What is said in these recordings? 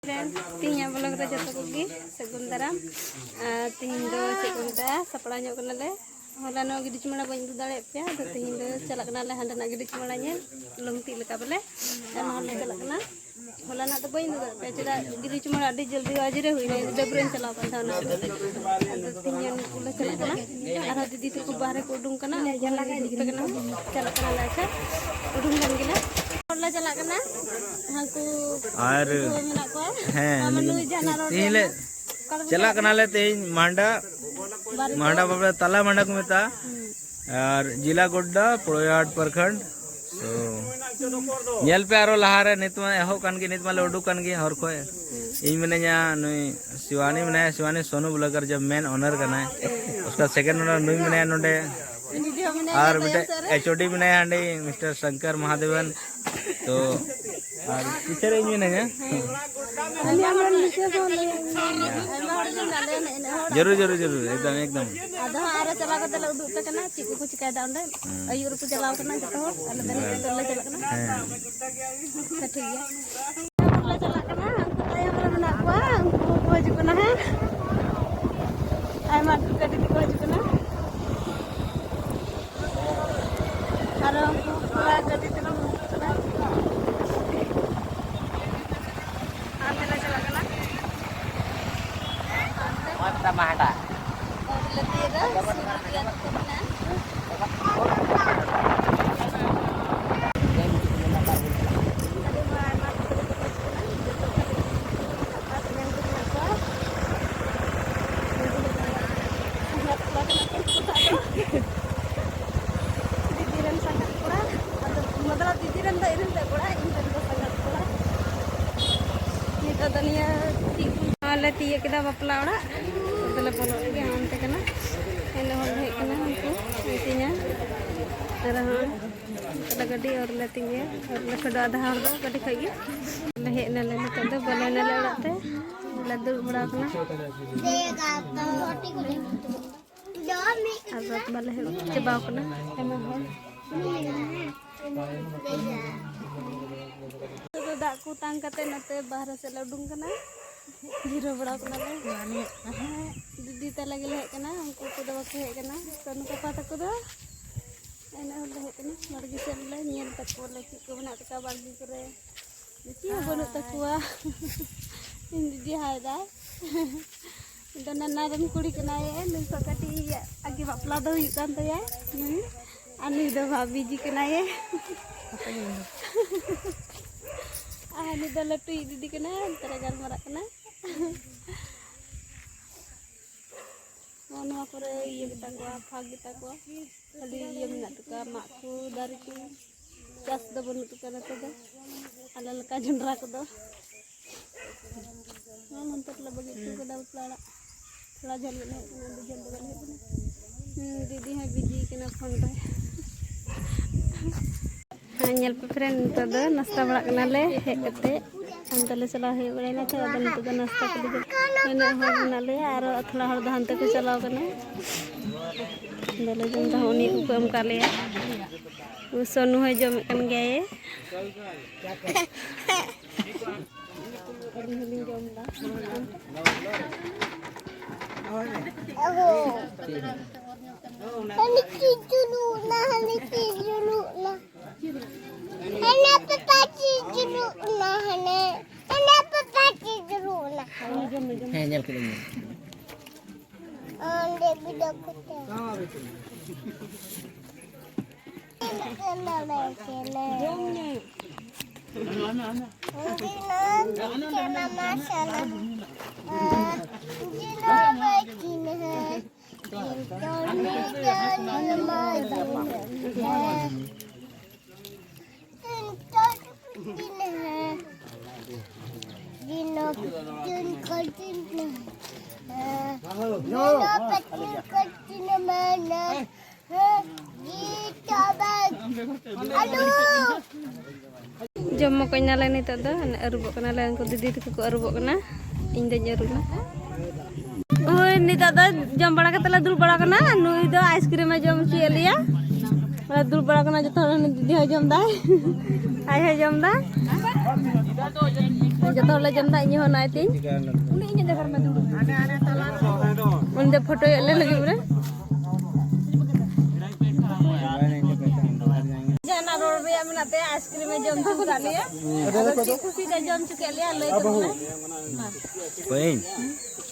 तीन ब्लॉग रे जतो कोगी सगुन दाराम तीन दो चेक को मता सपड़ा ᱧᱚᱜ कनाले होला नो गिडी चुमड़ा बइन दु दाड़े पे तो तीन दो चला कनाले हांडे ना गिडी चुमड़ा ᱧᱮᱞ लंगती लेका बोले एमा होले चला कना होला ना तो बइन दु पे चला गिडी चुमड़ा अडी जल्दी आजरे हुइने डबरेन चला पन थाना तीन कुला चला कना आरो दीदी तो बाहर को उडुंग कना जला के पे कना चला कना लाचा उडुंग गन गिला होला चला कना हांकू और तीन चला कनाले तेज मांडा मांडा बाबा तला मांडा को मेता और जिला गोड्डा प्रोयाट प्रखंड तो नेल पे आरो लहारे नितमा एहो कान के नितमा ले उडुक कान के हर खोय इन मनेया नुई शिवानी मने शिवानी सोनू ब्लॉगर जब मेन ओनर करना है उसका सेकंड ओनर नुई मने नोडे और बेटे एचओडी मने हांडे मिस्टर शंकर महादेवन तो और टीचर इन मने जरूर जरूर जरूर एकदम एकदम आधा आरे चला के तले उदुक तकना चिकु को चिकाय दा ओंडे अयुर को चलाव कना जतो हर अले दने तले चला कना हां ठीक है ले चला कना आया हमरा बना को को हजु कना है आय मार कटी को हजु कना आरो पूरा कटी तले कना आले चला कना मत माटा तीय केदा बापला ओड़ा तले बोलो लगे हानते कना एने होल हे कना हमको इतिnya अरे हां तले गड्डी और लेती है और ले खड़ा आधा हर दो गड्डी खाई ले हे ने ले तो दो बोले ने ले ओड़ाते ले दूर बड़ा कना अब बात बाले हे चबाव कना एमा होल तो दा को तांग कते नते बाहर से लडुंग कना जीरो बड़ा कना ले दीदी तले गेले हे कना उनको को दवा के हे कना तनु पापा तको दो एने होले हे कना मरगी से ले नियन तको ले की को बना तका बागी करे देखि बनु तकुआ इन दीदी हाय दा दना नारन कुड़ी कना ये नु सकटी आगे बापला दो हुई कान तया आनी दो भाभी जी कना ये आनी दो लटू दीदी कना तरे गाल मरा कना नवा करे ये kita gua phag kita gua kali ये mina tuka makku dari ku jas do bonu tuka nata do ala leka jendra ko do nanti la bagi tu ko dal plala plala jal ne di jal do ne didi ha biji kena phone pe nyel pe friend to do nasta bala kana le he kate अंतले चला हे बड़ेना तो अदन तो नाश्ता कर दे एने हो नाले आरो अथला हर धान तक चलाव कना दले जम धावनी को एम का ले वो सोनू है जम कन गए अभी हलिंग जम दा हनी की जुलू ना हने पता की जुलू ना हने पता की जुलू ना है नेल के लिए अंडे भी डकते ना चले जमने ना माशाल्लाह जिना बाकिन है जम को नाले नितो दो अरुबो कना ले उनको दीदी तक को अरुबो कना इन दे जरूर ओय नितो दो जम बड़ा कतला दुल बड़ा कना नुई दो आइसक्रीम जम ची लिया वाला दुल बड़ा कना जतो दीदी है जम दा आय है जम दा जतो ले जमदा इन हो नाय तीन उनी इन जगह में दुड़ उन दे फोटो ले लगे रे जाना रोड रे हमनाते आइसक्रीम में जम चु का लिए खुशी का जम चु के लिए ले कोई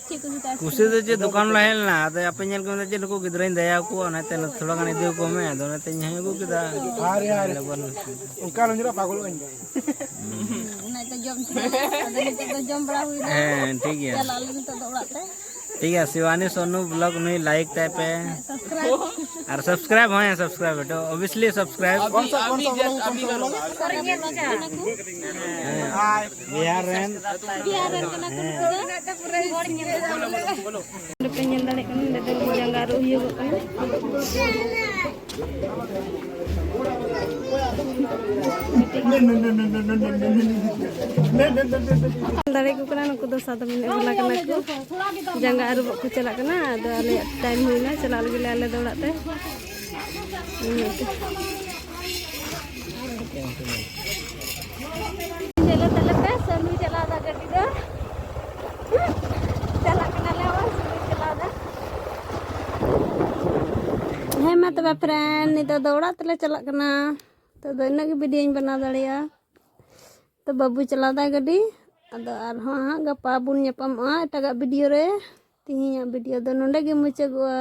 कुछ तो जे दुकान लाहेल ना तो आप ñel को जे नुको गिदराइन दया को नाते थोड़ा गाने दे को में तो नाते ñहे को किदा अरे उनका लंजरा पागल होई ना तो जम चु तो जम बड़ा हुई है ठीक है चला ले तो दौड़ाते ठीक है शिवानी सोनू ब्लॉग नहीं लाइक टाइप है और सब्सक्राइब है सब्सक्राइब बेटो ऑब्वियसली सब्सक्राइब बिहार रेन कना कुन पेंजल दाड़े कन दे जंगा रो हियो दाड़े को कना नुको दो सात मिनट होला कना को जंगा आरु को चला कना आदो आले टाइम होइना चला लगे आले दौड़ाते चलो तले पे सनु चला दा गड्डी दो चला कना ले और सनु चला दा है मैं तो फ्रेंड नि तो दौड़ा तले चला कना तो दोना के वीडियो बना दाड़िया तो बाबू चला दा गड्डी अदो आरहों गपा बुन ñapamoa एटागा वीडियो रे तिहिया वीडियो दो नोंडे गे मुचादोआ।